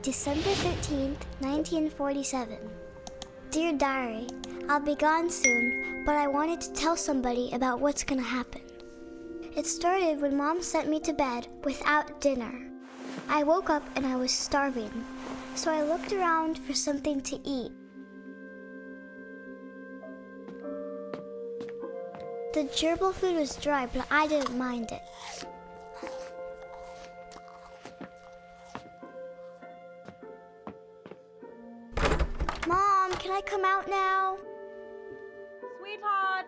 December 13th, 1947. Dear Diary, I'll be gone soon, but I wanted to tell somebody about what's gonna happen. It started when Mom sent me to bed without dinner. I woke up and I was starving, so I looked around for something to eat. The gerbil food was dry, but I didn't mind it. Mom, can I come out now? Sweetheart,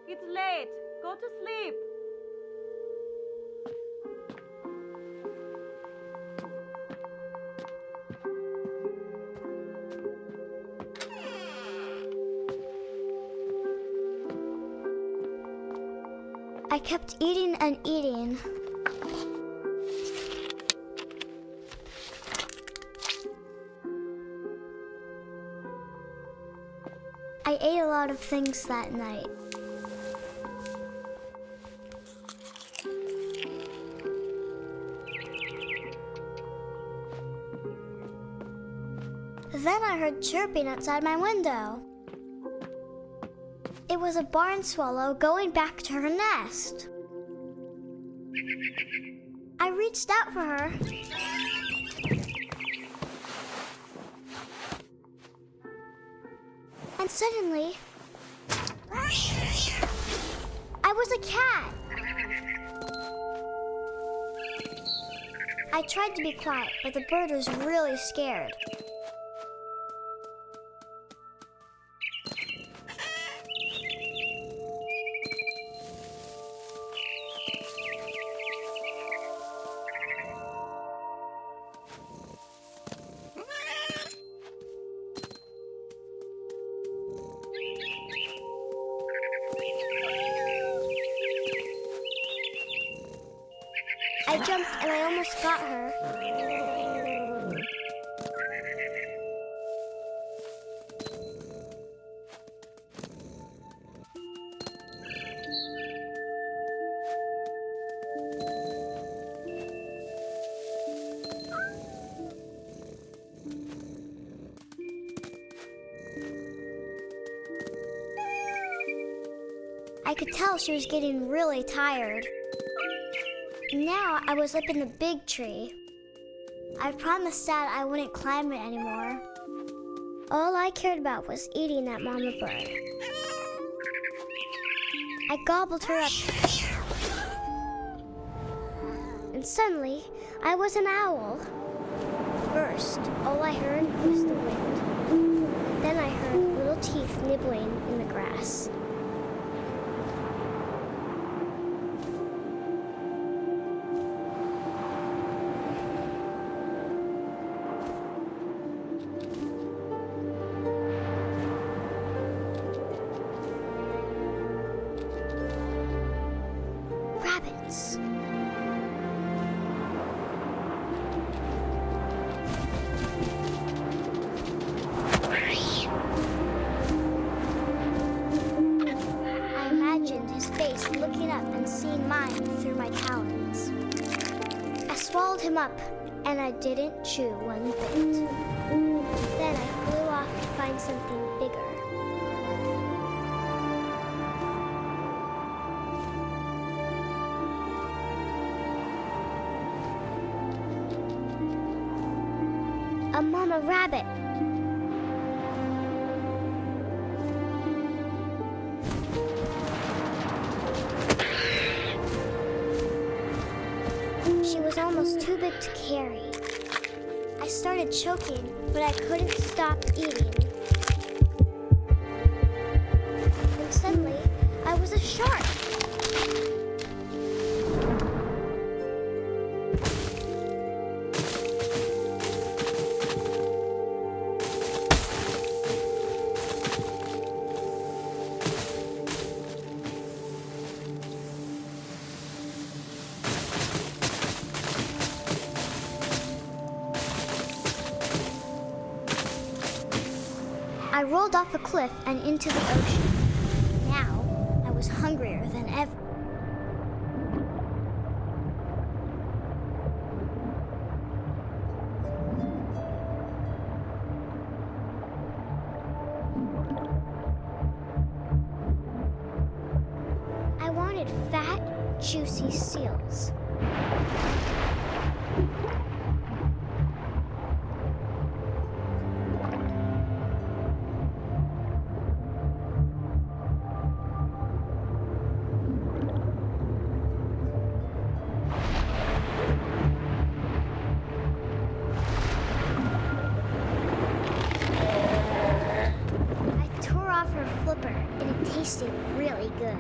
it's late. Go to sleep. I kept eating and eating. I ate a lot of things that night. Then I heard chirping outside my window. It was a barn swallow going back to her nest. I reached out for her. And suddenly, I was a cat. I tried to be quiet, but the bird was really scared. I jumped and I almost got her. I could tell she was getting really tired. Now I was up in the big tree. I promised Dad I wouldn't climb it anymore. All I cared about was eating that mama bird. I gobbled her up. And suddenly, I was an owl. First, all I heard was the wind. Then I heard little teeth nibbling in the grass. Rabbits. I imagined his face looking up and seeing mine through my talons. I swallowed him up, and I didn't chew one bit. Then I flew off to find something bigger. A mama rabbit. She was almost too big to carry. I started choking, but I couldn't stop eating. And suddenly, I was a shark. I rolled off a cliff and into the ocean. Now, I was hungrier than ever. juicy seals. And it tasted really good.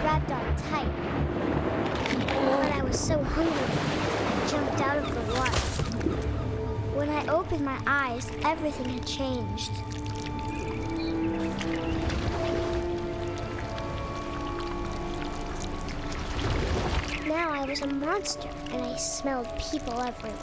Grabbed on tight, but I was so hungry, I jumped out of the water. When I opened my eyes, everything had changed. Now I was a monster, and I smelled people everywhere.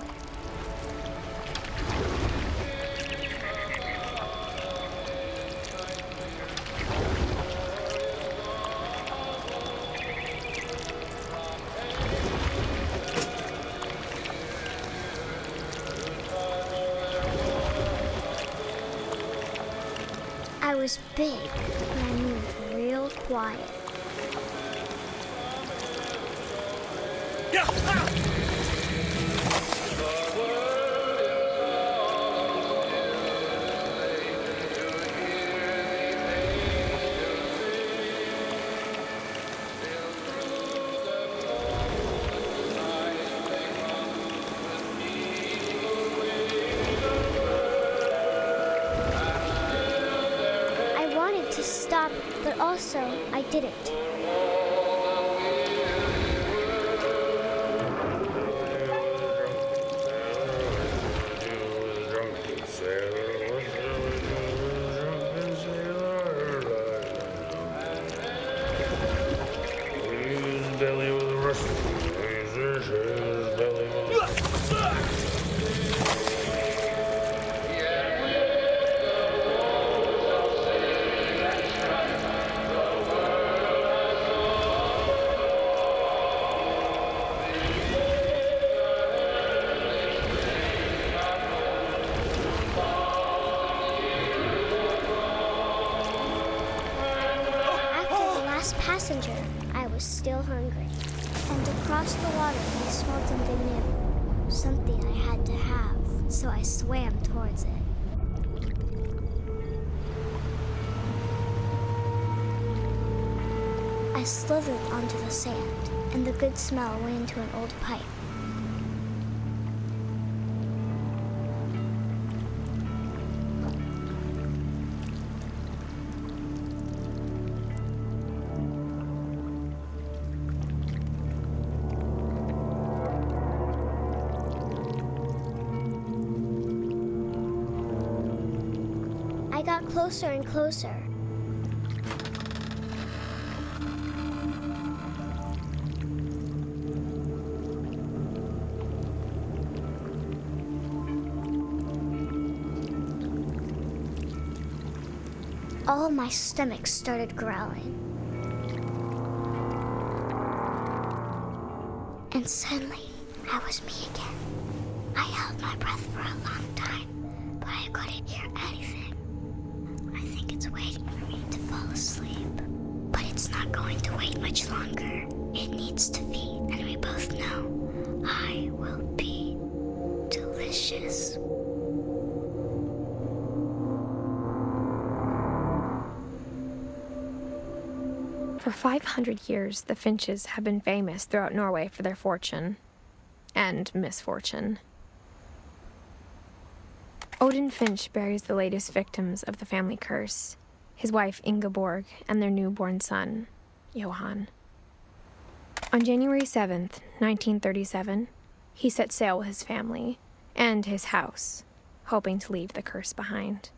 I was big, but I moved real quiet. To stop, but also I didn't. Passenger, I was still hungry. And across the water, I smelled something new. Something I had to have, so I swam towards it. I slithered onto the sand, and the good smell went into an old pipe. I got closer and closer. All my stomach started growling. And suddenly, I was me again. I held my breath for a long time, but I couldn't hear anything. I think it's waiting for me to fall asleep. But it's not going to wait much longer. It needs to feed, and we both know I will be delicious. For 500 years, the Finches have been famous throughout Norway for their fortune and misfortune. Odin Finch buries the latest victims of the family curse, his wife Ingeborg and their newborn son, Johan. On January 7th, 1937, he set sail with his family and his house, hoping to leave the curse behind.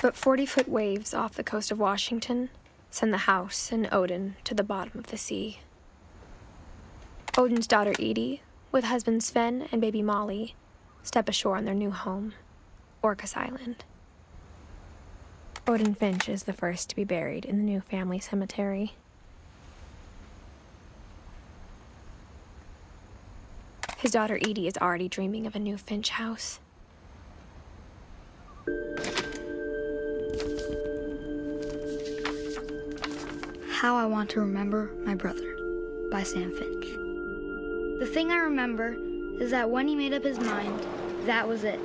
But 40-foot waves off the coast of Washington send the house and Odin to the bottom of the sea. Odin's daughter Edie, with husband Sven and baby Molly, step ashore on their new home, Orcas Island. Odin Finch is the first to be buried in the new family cemetery. His daughter Edie is already dreaming of a new Finch house. How I Want to Remember My Brother by Sam Finch. The thing I remember is that when he made up his mind, that was it.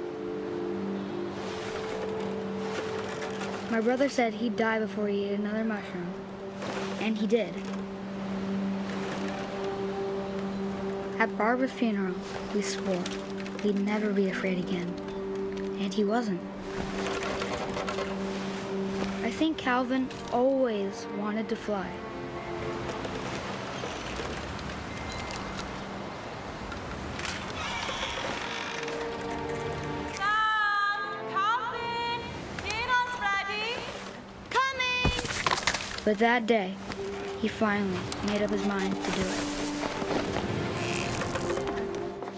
My brother said he'd die before he ate another mushroom, and he did. At Barbara's funeral, we swore we'd never be afraid again, and he wasn't. I think Calvin always wanted to fly. But that day, he finally made up his mind to do it.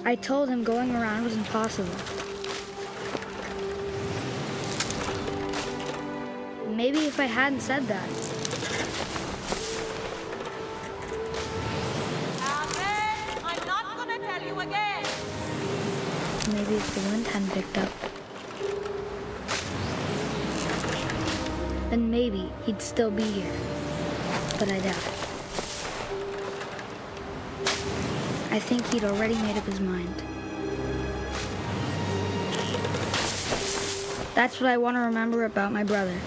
I told him going around was impossible. Maybe if I hadn't said that. Alvin, I'm not gonna tell you again. Maybe if the wind hadn't picked up. Then maybe he'd still be here. But I doubt it. I think he'd already made up his mind. That's what I want to remember about my brother.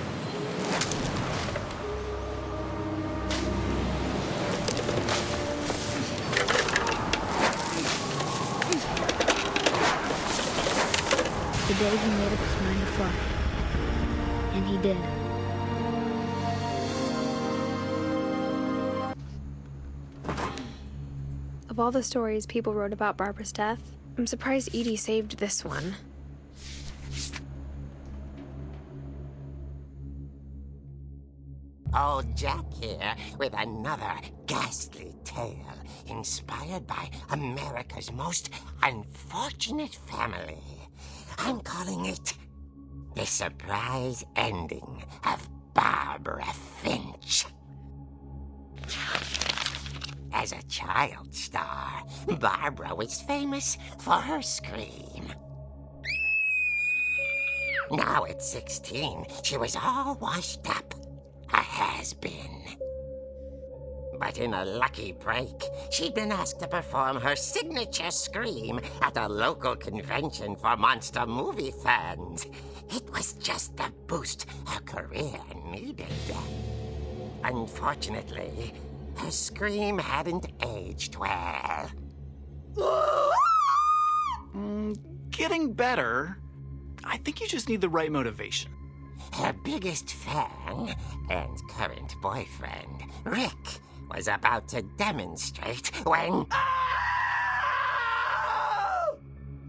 The day he made up his mind to fly. And he did. Of all the stories people wrote about Barbara's death, I'm surprised Edie saved this one. Old Jack here with another ghastly tale inspired by America's most unfortunate family. I'm calling it The Surprise Ending of Barbara Finch. As a child star, Barbara was famous for her scream. Now at 16, she was all washed up. A has-been. But in a lucky break, she'd been asked to perform her signature scream at a local convention for monster movie fans. It was just the boost her career needed. Unfortunately, her scream hadn't aged well. Getting better. I think you just need the right motivation. Her biggest fan and current boyfriend, Rick, was about to demonstrate when...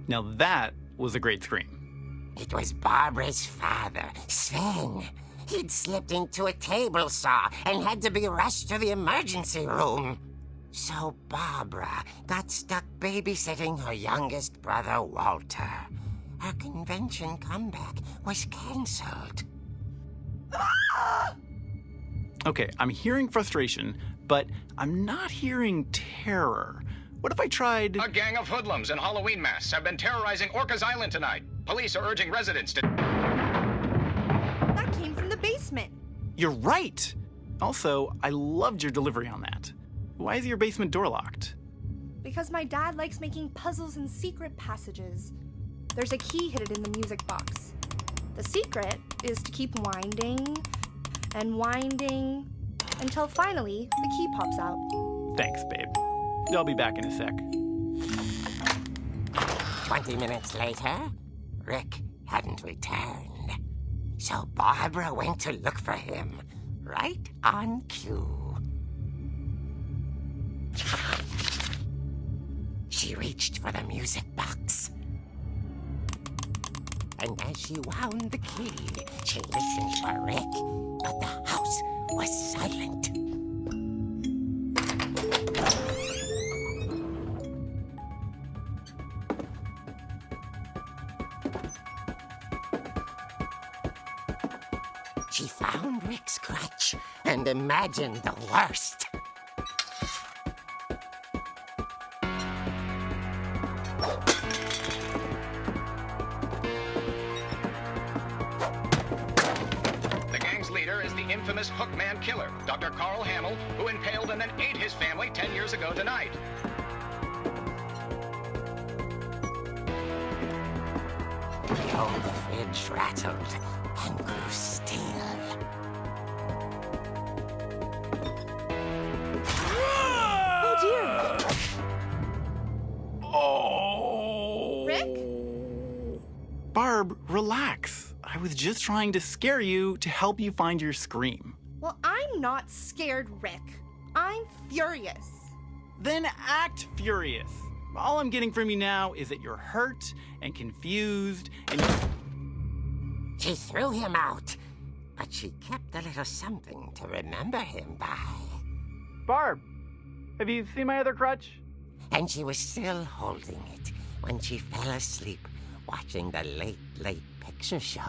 Now that was a great scream. It was Barbara's father, Sven. He'd slipped into a table saw and had to be rushed to the emergency room. So Barbara got stuck babysitting her youngest brother, Walter. Her convention comeback was canceled. Okay, I'm hearing frustration, but I'm not hearing terror. What if I tried... A gang of hoodlums in Halloween masks have been terrorizing Orcas Island tonight. Police are urging residents to... That came from the basement. You're right! Also, I loved your delivery on that. Why is your basement door locked? Because my dad likes making puzzles and secret passages. There's a key hidden in the music box. The secret is to keep winding and winding until finally the key pops out. Thanks, babe. I'll be back in a sec. 20 minutes later, Rick hadn't returned. So Barbara went to look for him, right on cue. She reached for the music box. And as she wound the key, she listened for Rick, but the house was silent. She Rick's crutch and imagined the worst. The gang's leader is the infamous Hookman killer, Dr. Carl Hamill, who impaled and then ate his family 10 years ago tonight. The old fridge rattled and grew still. Oh dear! Oh! Rick? Barb, relax. I was just trying to scare you to help you find your scream. Well, I'm not scared, Rick. I'm furious. Then act furious. All I'm getting from you now is that you're hurt and confused and She threw him out, but she kept a little something to remember him by. Barb, have you seen my other crutch? And she was still holding it when she fell asleep watching the late picture show.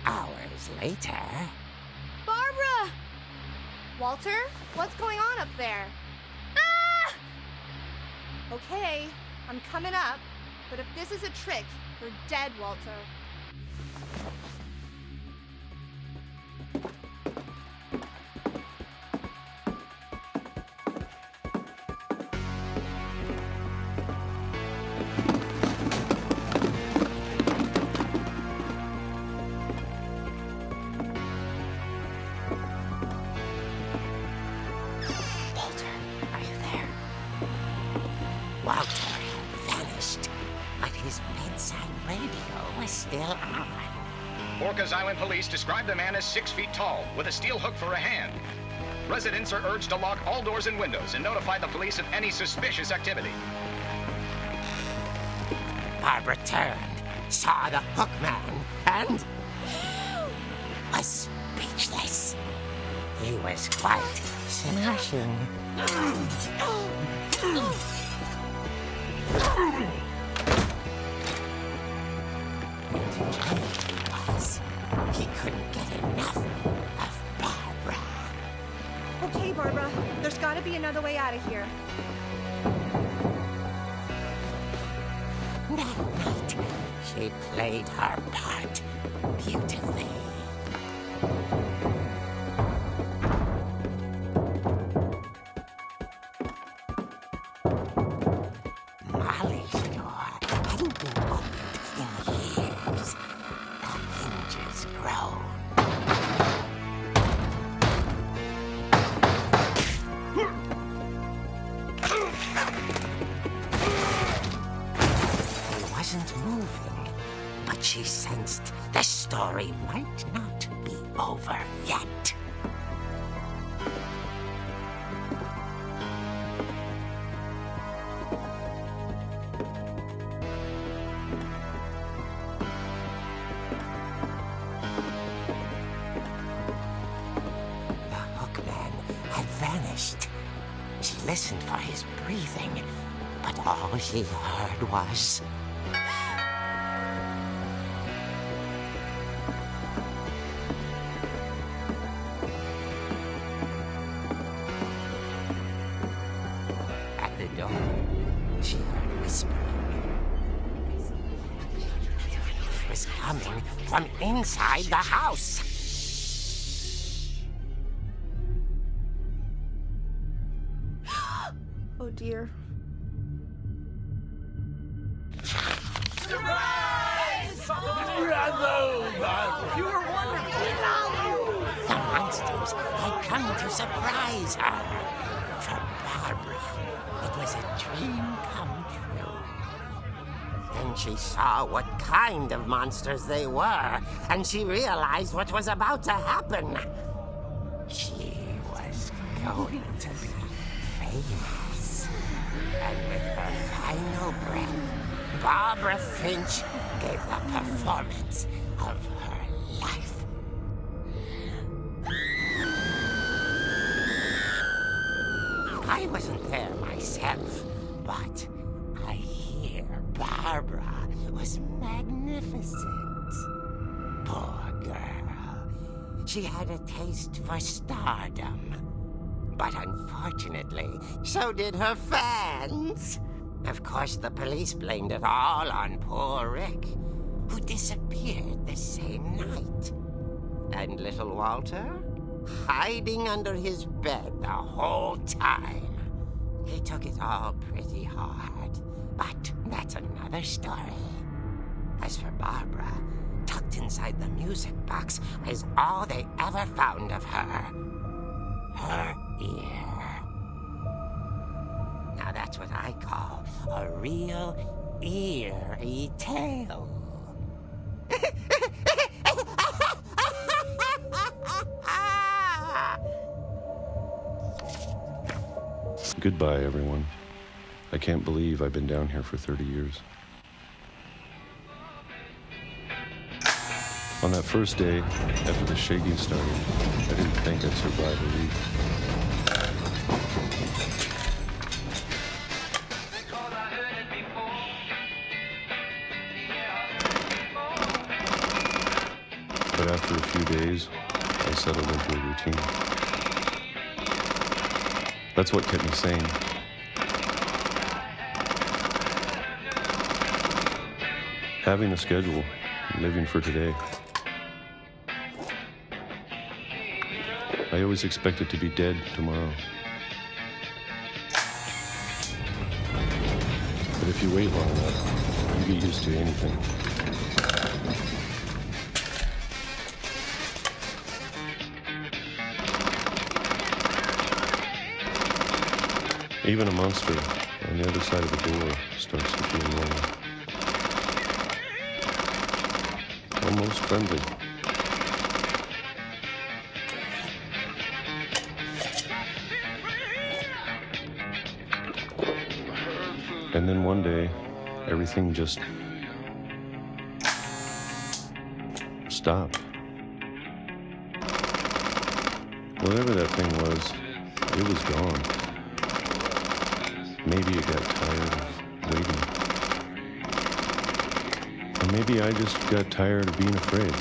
Hours later... Barbara! Walter, what's going on up there? Ah! Okay, I'm coming up, but if this is a trick, you're dead, Walter. Walter had vanished, but his bedside radio was still on. Orcas Island police describe the man as 6 feet tall, with a steel hook for a hand. Residents are urged to lock all doors and windows and notify the police of any suspicious activity. Barbara turned, saw the hook man, and was speechless. He was quite smashing. He couldn't get enough of Barbara. Okay, Barbara, there's gotta be another way out of here. That night, she played her part beautifully. Molly's door hadn't been opened in years. The hinges groaned. He wasn't moving, but she sensed the story might not be over yet. The hookman had vanished. She listened for his breathing, but all she heard was... At the door, she heard whispering. It was coming from inside the house. Oh dear. The monsters had come to surprise her. For Barbara, it was a dream come true. Then she saw what kind of monsters they were, and she realized what was about to happen. She was going to be famous. And with her final breath, Barbara Finch gave the performance of her life. I wasn't there myself, but I hear Barbara was magnificent. Poor girl. she had a taste for stardom. But unfortunately, so did her fans. Of course, the police blamed it all on poor Rick, who disappeared the same night. And little Walter, hiding under his bed the whole time. He took it all pretty hard, but that's another story. As for Barbara, tucked inside the music box was all they ever found of her. Her ear. Now that's what I call a real eerie tale. Goodbye, everyone. I can't believe I've been down here for 30 years. On that first day, after the shaking started, I didn't think I'd survive a week. But after a few days, I settled into a routine. That's what kept me sane. Having a schedule, living for today. I always expected to be dead tomorrow. But if you wait long enough, you get used to anything. Even a monster on the other side of the door starts to feel normal. Almost friendly. And then one day, everything just stopped. Whatever that thing was, it was gone. Maybe it got tired of waiting. Or maybe I just got tired of being afraid.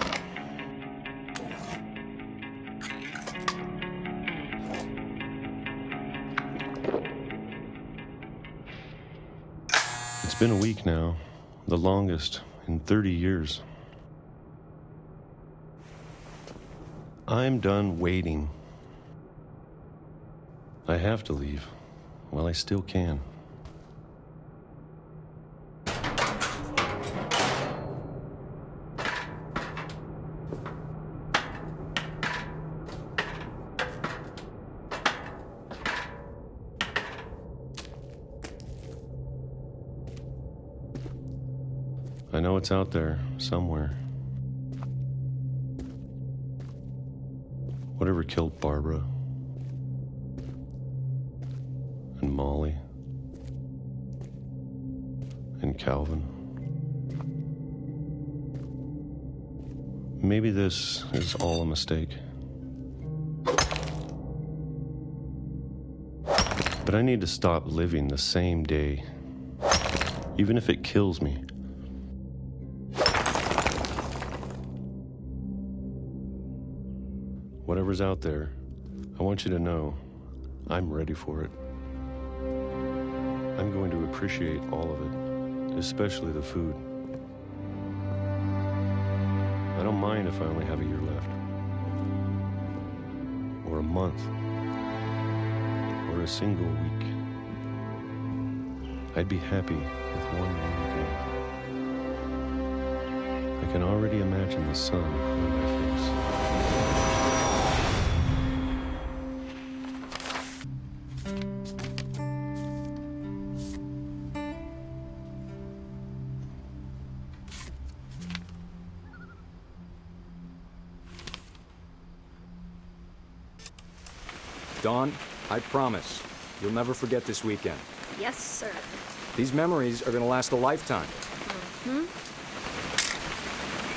It's been a week now, the longest in 30 years. I'm done waiting. I have to leave. Well, I still can. I know it's out there somewhere. Whatever killed Barbara and Molly and Calvin. Maybe this is all a mistake. But I need to stop living the same day, even if it kills me. Whatever's out there, I want you to know I'm ready for it. I'm going to appreciate all of it, especially the food. I don't mind if I only have a year left, or a month, or a single week. I'd be happy with one more day. I can already imagine the sun on my face. Dawn, I promise, you'll never forget this weekend. Yes, sir. These memories are gonna last a lifetime.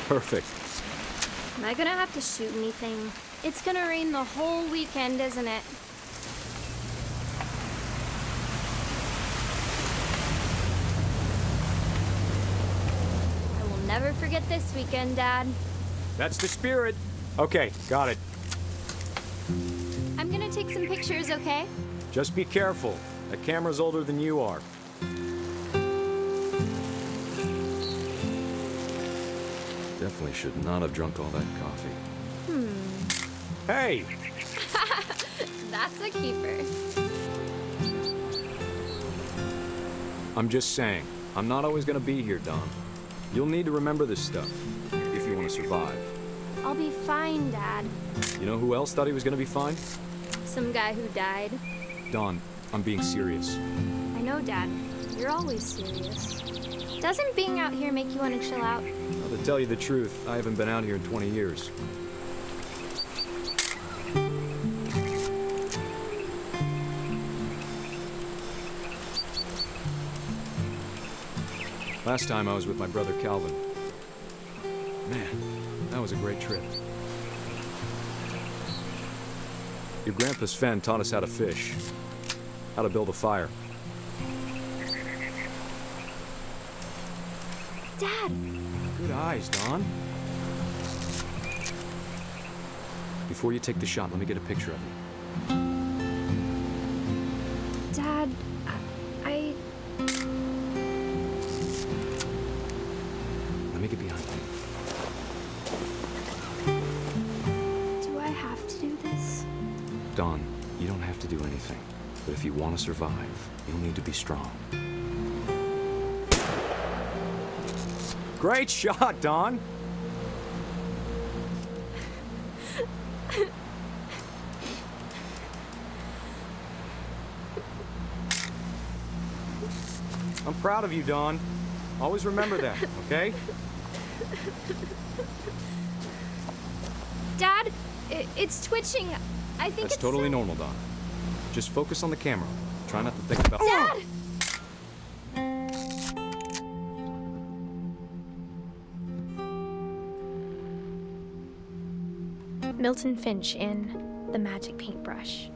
Perfect. Am I gonna have to shoot anything? It's gonna rain the whole weekend, isn't it? I will never forget this weekend, Dad. That's the spirit. Okay, got it. I'm gonna take some pictures, okay? Just be careful. That camera's older than you are. Definitely should not have drunk all that coffee. Hey! That's a keeper. I'm just saying, I'm not always gonna be here, Don. You'll need to remember this stuff, if you want to survive. I'll be fine, Dad. You know who else thought he was gonna be fine? Some guy who died. Don, I'm being serious. I know, Dad. You're always serious. Doesn't being out here make you want to chill out? Well, to tell you the truth, I haven't been out here in 20 years. Last time I was with my brother Calvin. Man, that was a great trip. Your grandpa Sven taught us how to fish, how to build a fire. Dad! Good eyes, Don. Before you take the shot, let me get a picture of you. Dad, Let me get behind you. do I have to do this? Don, you don't have to do anything. But if you want to survive, you'll need to be strong. Great shot, Don! I'm proud of you, Don. Always remember that, okay? Dad, it's twitching. I think That's totally normal, Don. Just focus on the camera. Try not to think about... Dad! Milton Finch in The Magic Paintbrush.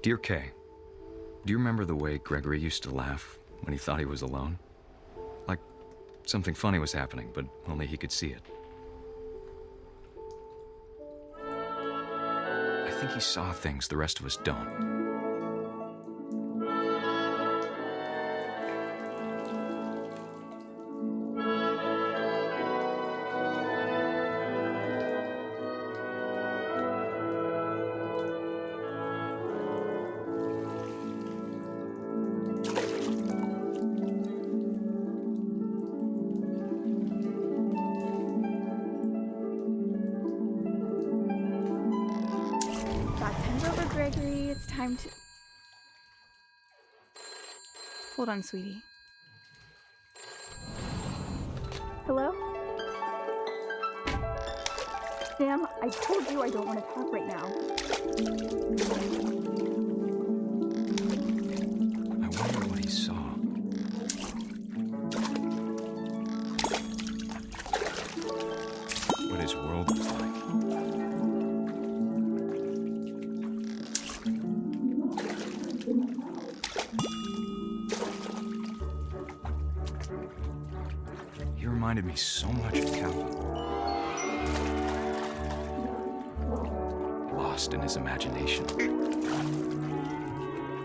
Dear Kay, do you remember the way Gregory used to laugh when he thought he was alone? Like something funny was happening, but only he could see it. I think he saw things the rest of us don't. Gregory, it's time to... Hold on, sweetie. Hello? Sam, I told you I don't want to talk right now. I wonder what he saw. What his world was like. He reminded me so much of Calvin. Lost in his imagination.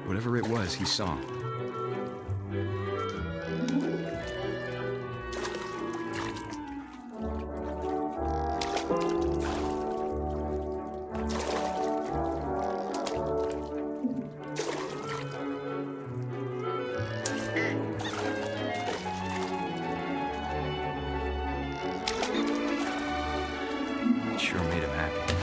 Whatever it was he saw. Sure made him happy.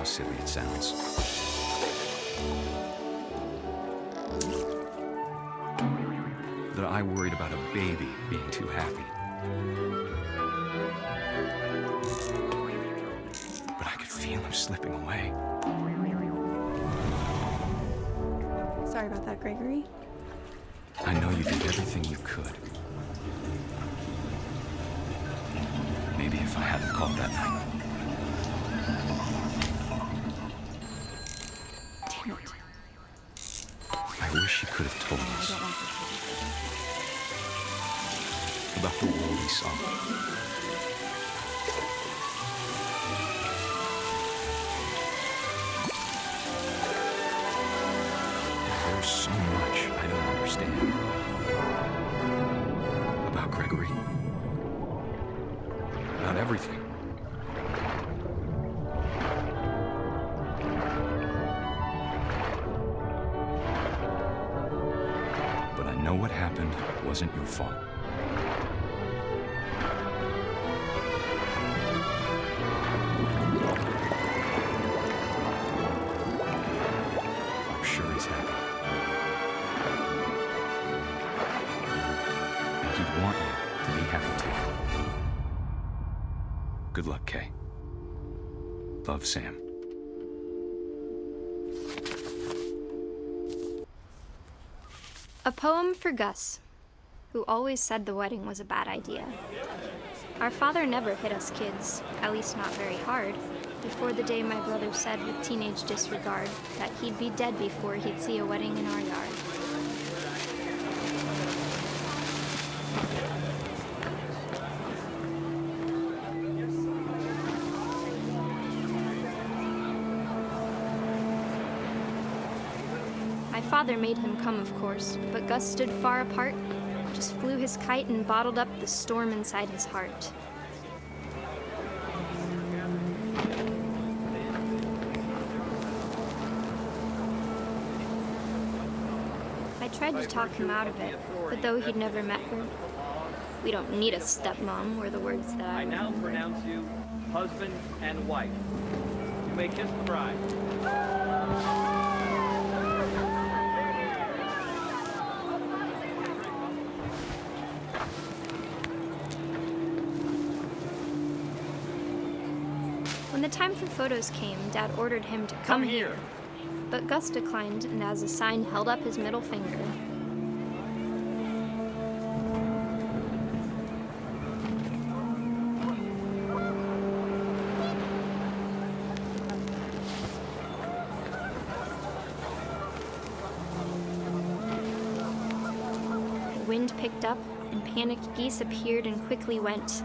silly it sounds. That I worried about a baby being too happy. But I could feel him slipping away. Sorry about that, Gregory. I know you did everything you could. Maybe if I hadn't called that night. Damn it. I wish you could have told us about the war we saw. There's so much I don't understand about Gregory. About everything. But I know what happened wasn't your fault. I'm sure he's happy. And he'd want you to be happy too. Good luck, Kay. Love, Sam. A poem for Gus, who always said the wedding was a bad idea. Our father never hit us kids, at least not very hard, before the day my brother said with teenage disregard that he'd be dead before he'd see a wedding in our yard. My father made him come, of course, but Gus stood far apart, just flew his kite and bottled up the storm inside his heart. I tried to talk him out of it, but though he'd never met her, "We don't need a stepmom," were the words that I now pronounce you husband and wife. You may kiss the bride. When the time for photos came, Dad ordered him to come here. But Gus declined, and as a sign held up his middle finger. The wind picked up, and panicked geese appeared and quickly went.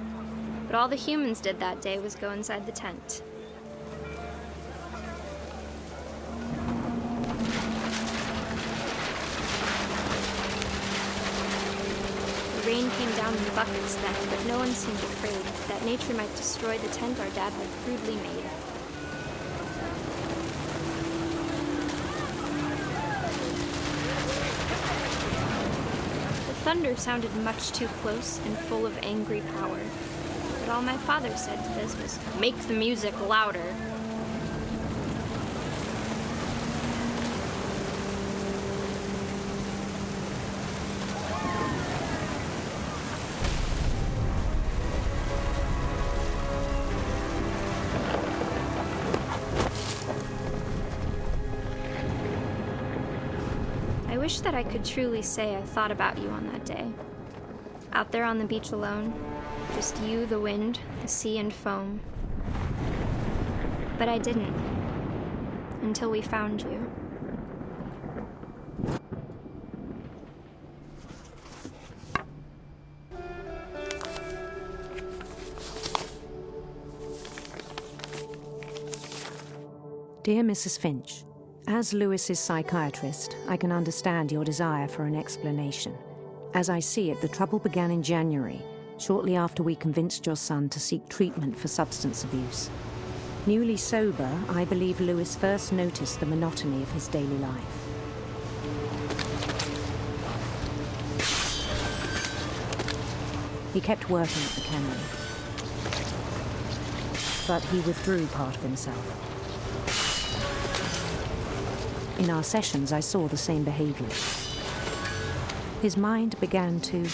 But all the humans did that day was go inside the tent. The rain came down in buckets then, but no one seemed afraid that nature might destroy the tent our dad had crudely made. The thunder sounded much too close and full of angry power. But all my father said to this was, "Make the music louder." I wish that I could truly say I thought about you on that day. Out there on the beach alone, just you, the wind, the sea, and foam. But I didn't, until we found you. Dear Mrs. Finch, as Lewis's psychiatrist, I can understand your desire for an explanation. As I see it, the trouble began in January, shortly after we convinced your son to seek treatment for substance abuse. Newly sober, I believe Lewis first noticed the monotony of his daily life. He kept working at the cannery, but he withdrew part of himself. In our sessions, I saw the same behavior. His mind began to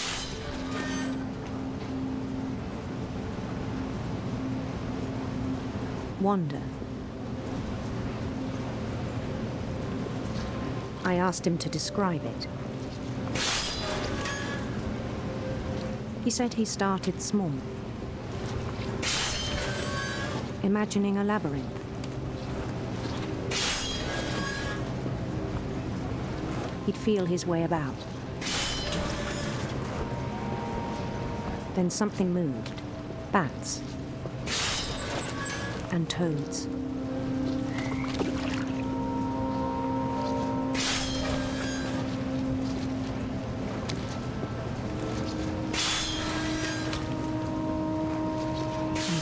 wander. I asked him to describe it. He said he started small, imagining a labyrinth. He'd feel his way about. Then something moved. Bats. And toads. And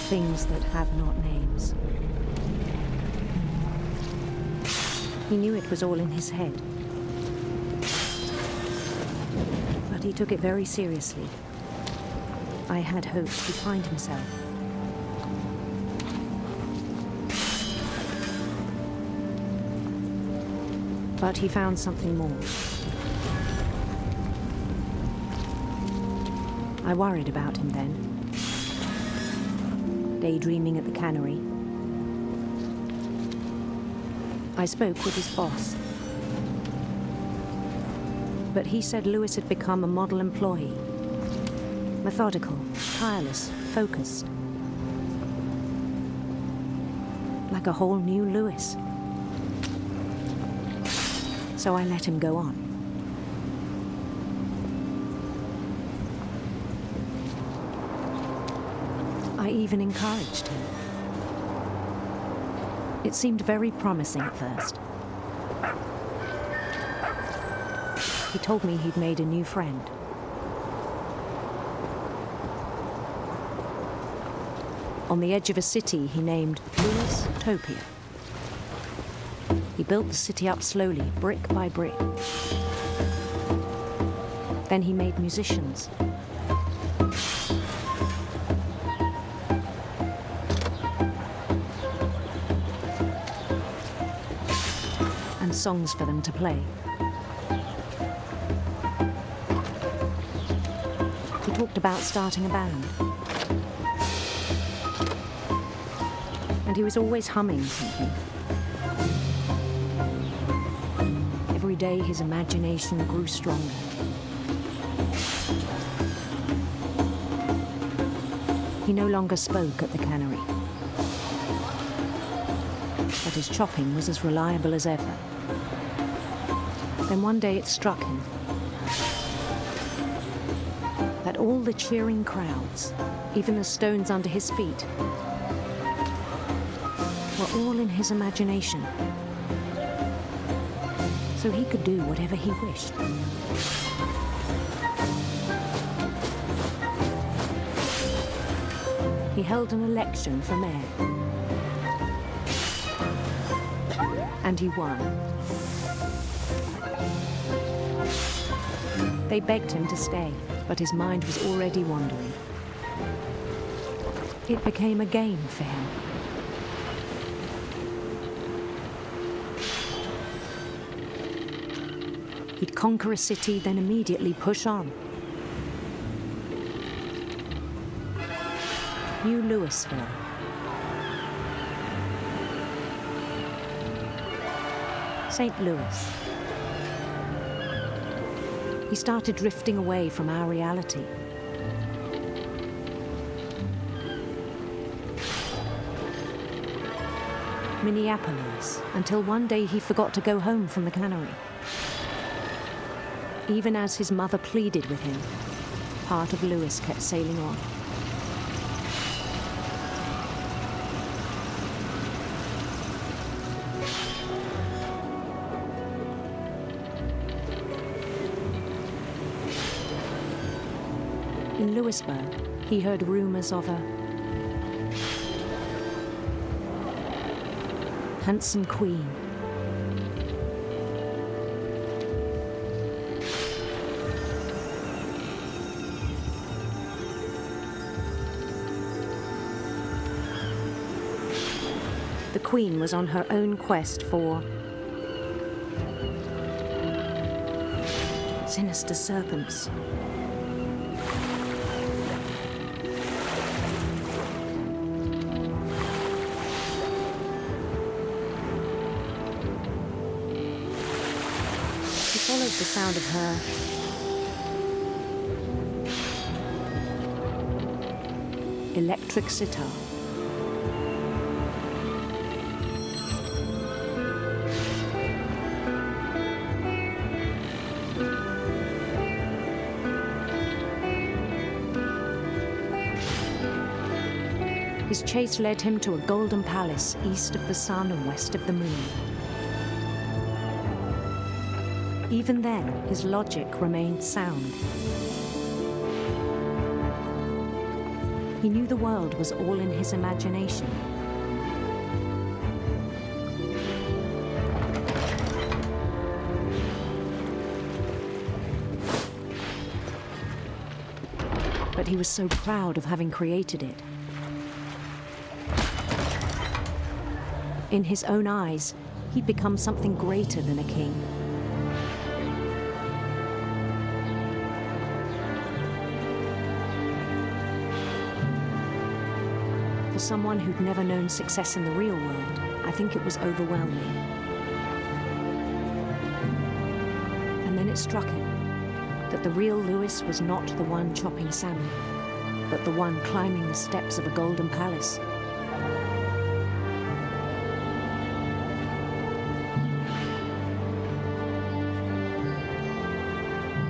things that have not names. He knew it was all in his head. But he took it very seriously. I had hoped he'd find himself. But he found something more. I worried about him then. Daydreaming at the cannery. I spoke with his boss. But he said Lewis had become a model employee. Methodical, tireless, focused. Like a whole new Lewis. So I let him go on. I even encouraged him. It seemed very promising at first. He told me he'd made a new friend. On the edge of a city he named Lewis-topia. He built the city up slowly, brick by brick. Then he made musicians. And songs for them to play. He talked about starting a band. And he was always humming something. Every day his imagination grew stronger. He no longer spoke at the cannery. But his chopping was as reliable as ever. Then one day it struck him that all the cheering crowds, even the stones under his feet, were all in his imagination. So he could do whatever he wished. He held an election for mayor. And he won. They begged him to stay, but his mind was already wandering. It became a game for him. He'd conquer a city, then immediately push on. New Louisville. St. Louis. He started drifting away from our reality. Minneapolis, until one day he forgot to go home from the cannery. Even as his mother pleaded with him, part of Lewis kept sailing on. In Lewisburg, he heard rumors of a handsome queen. The queen was on her own quest for sinister serpents. He followed the sound of her electric sitar. His chase led him to a golden palace east of the sun and west of the moon. Even then, his logic remained sound. He knew the world was all in his imagination. But he was so proud of having created it. In his own eyes, he'd become something greater than a king. For someone who'd never known success in the real world, I think it was overwhelming. And then it struck him that the real Lewis was not the one chopping salmon, but the one climbing the steps of a golden palace.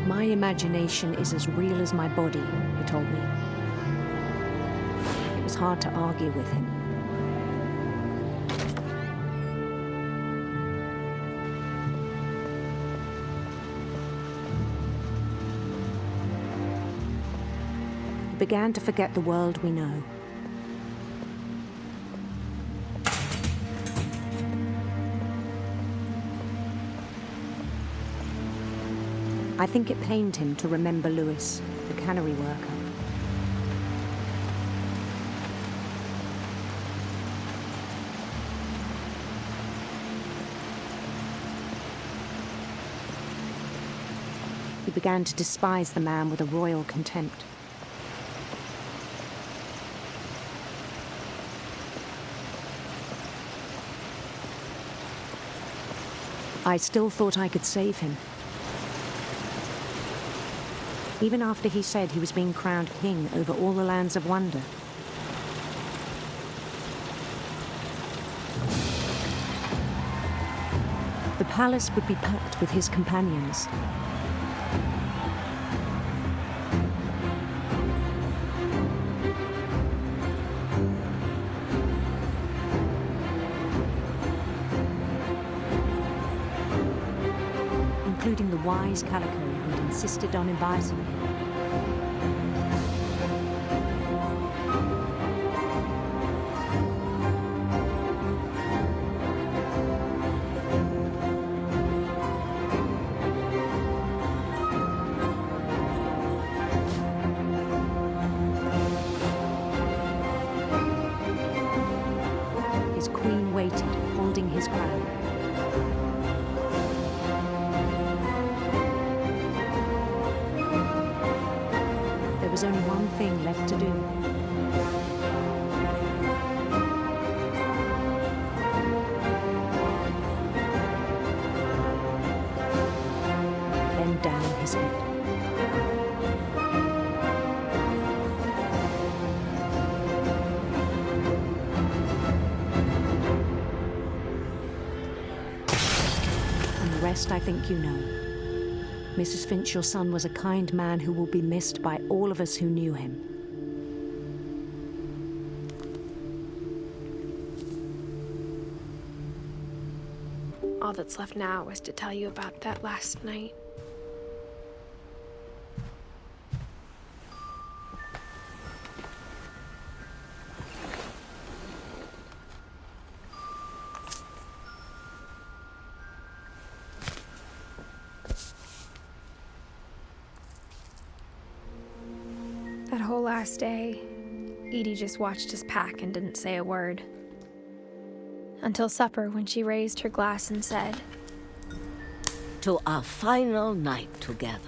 My imagination is as real as my body, he told me. It was hard to argue with him. He began to forget the world we know. I think it pained him to remember Lewis, the cannery worker. He began to despise the man with a royal contempt. I still thought I could save him. Even after he said he was being crowned king over all the lands of wonder. The palace would be packed with his companions. Including the wise Calico who'd insisted on inviting him. His queen waited, holding his crown. There was only one thing left to do. Bend down his head. And the rest I think you know. Mrs. Finch, your son was a kind man who will be missed by all of us who knew him. All that's left now is to tell you about that last night. That whole last day, Edie just watched us pack and didn't say a word. Until supper, when she raised her glass and said, to our final night together,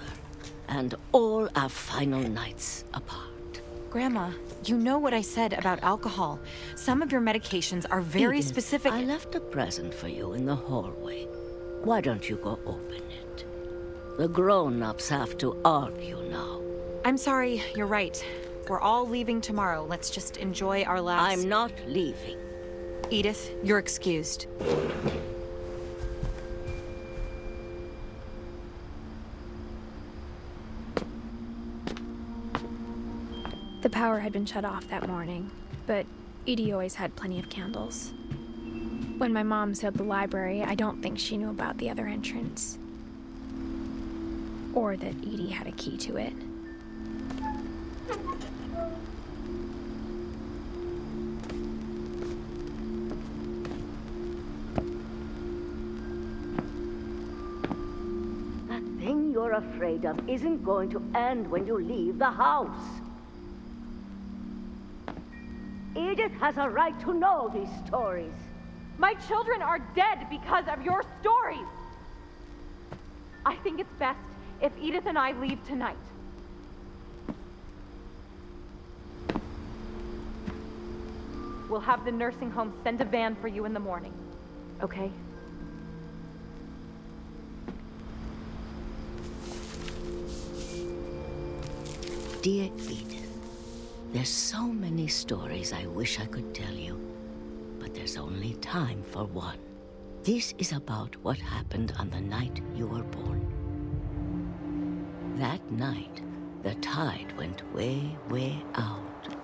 and all our final nights apart. Grandma, you know what I said about alcohol. Some of your medications are very Edith, specific. I left a present for you in the hallway. Why don't you go open it? The grown-ups have to argue now. I'm sorry, you're right. We're all leaving tomorrow. Let's just enjoy our last... I'm not leaving. Edith, you're excused. The power had been shut off that morning, but Edie always had plenty of candles. When my mom sealed the library, I don't think she knew about the other entrance. Or that Edie had a key to it. That thing you're afraid of isn't going to end when you leave the house. Edith has a right to know these stories. My children are dead because of your stories. I think it's best if Edith and I leave tonight. We'll have the nursing home send a van for you in the morning, okay? Dear Edith, there's so many stories I wish I could tell you, but there's only time for one. This is about what happened on the night you were born. That night, the tide went way, way out.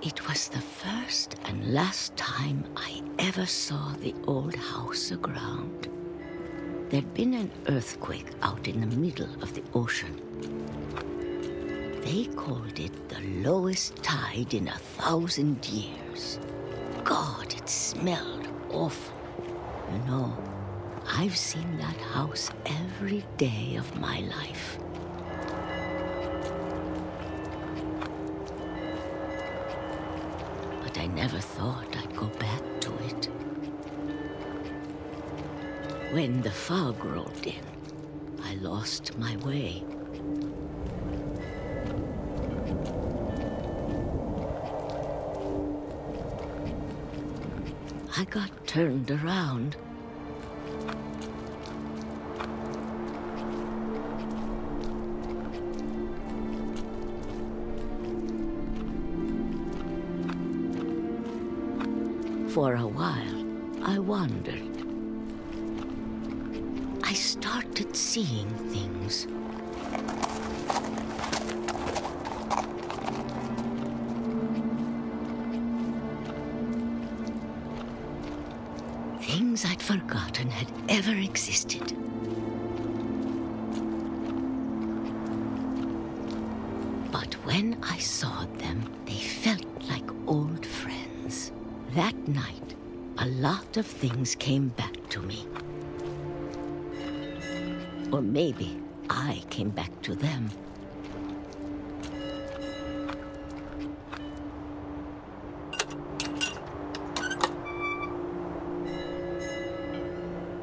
It was the first and last time I ever saw the old house aground. There'd been an earthquake out in the middle of the ocean. They called it the lowest tide in 1,000 years. God, it smelled awful. You know, I've seen that house every day of my life. But I never thought I'd go back to it. When the fog rolled in, I lost my way. I got turned around. For a while, I wondered. I started seeing things. Things I'd forgotten had ever existed. But when I saw them, they felt like old friends. That night, a lot of things came back to me. Or maybe I came back to them.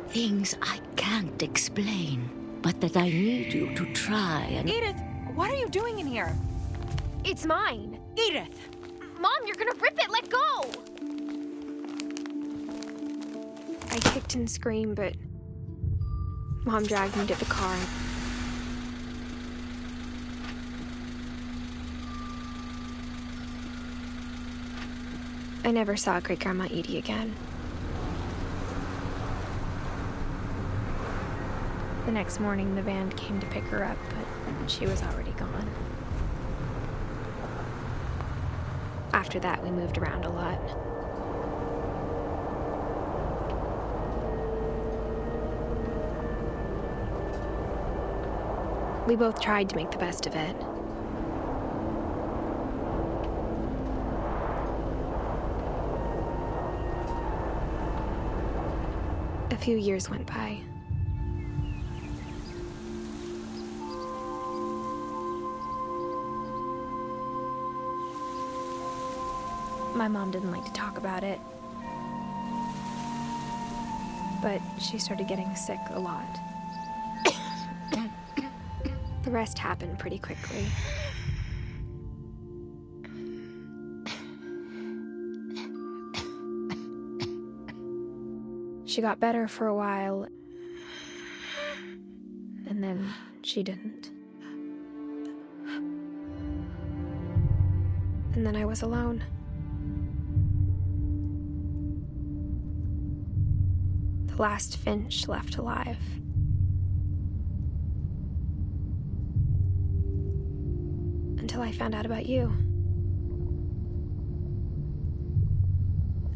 Things I can't explain, but that I need you to try and... Edith, what are you doing in here? It's mine. Edith! Mom, you're gonna rip it! Let go! I kicked and screamed, but Mom dragged me to the car. I never saw Great-Grandma Edie again. The next morning, the van came to pick her up, but she was already gone. After that, we moved around a lot. We both tried to make the best of it. A few years went by. My mom didn't like to talk about it, but she started getting sick a lot. rest happened pretty quickly. She got better for a while, and then she didn't. And then I was alone. The last Finch left alive. Until I found out about you.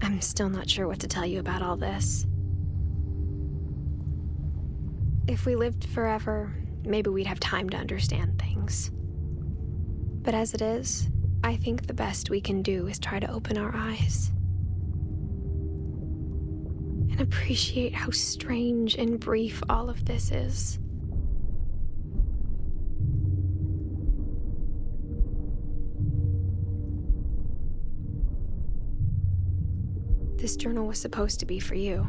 I'm still not sure what to tell you about all this. If we lived forever, maybe we'd have time to understand things. But as it is, I think the best we can do is try to open our eyes. And appreciate how strange and brief all of this is. This journal was supposed to be for you.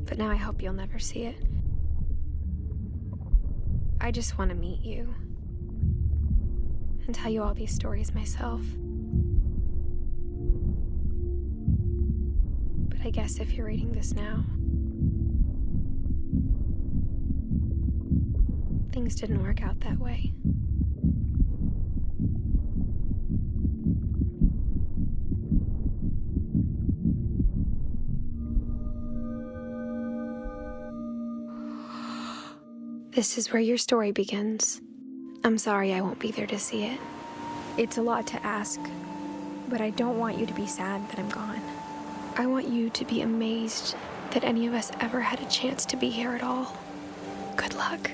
But now I hope you'll never see it. I just want to meet you and tell you all these stories myself. But I guess if you're reading this now, things didn't work out that way. This is where your story begins. I'm sorry I won't be there to see it. It's a lot to ask, but I don't want you to be sad that I'm gone. I want you to be amazed that any of us ever had a chance to be here at all. Good luck.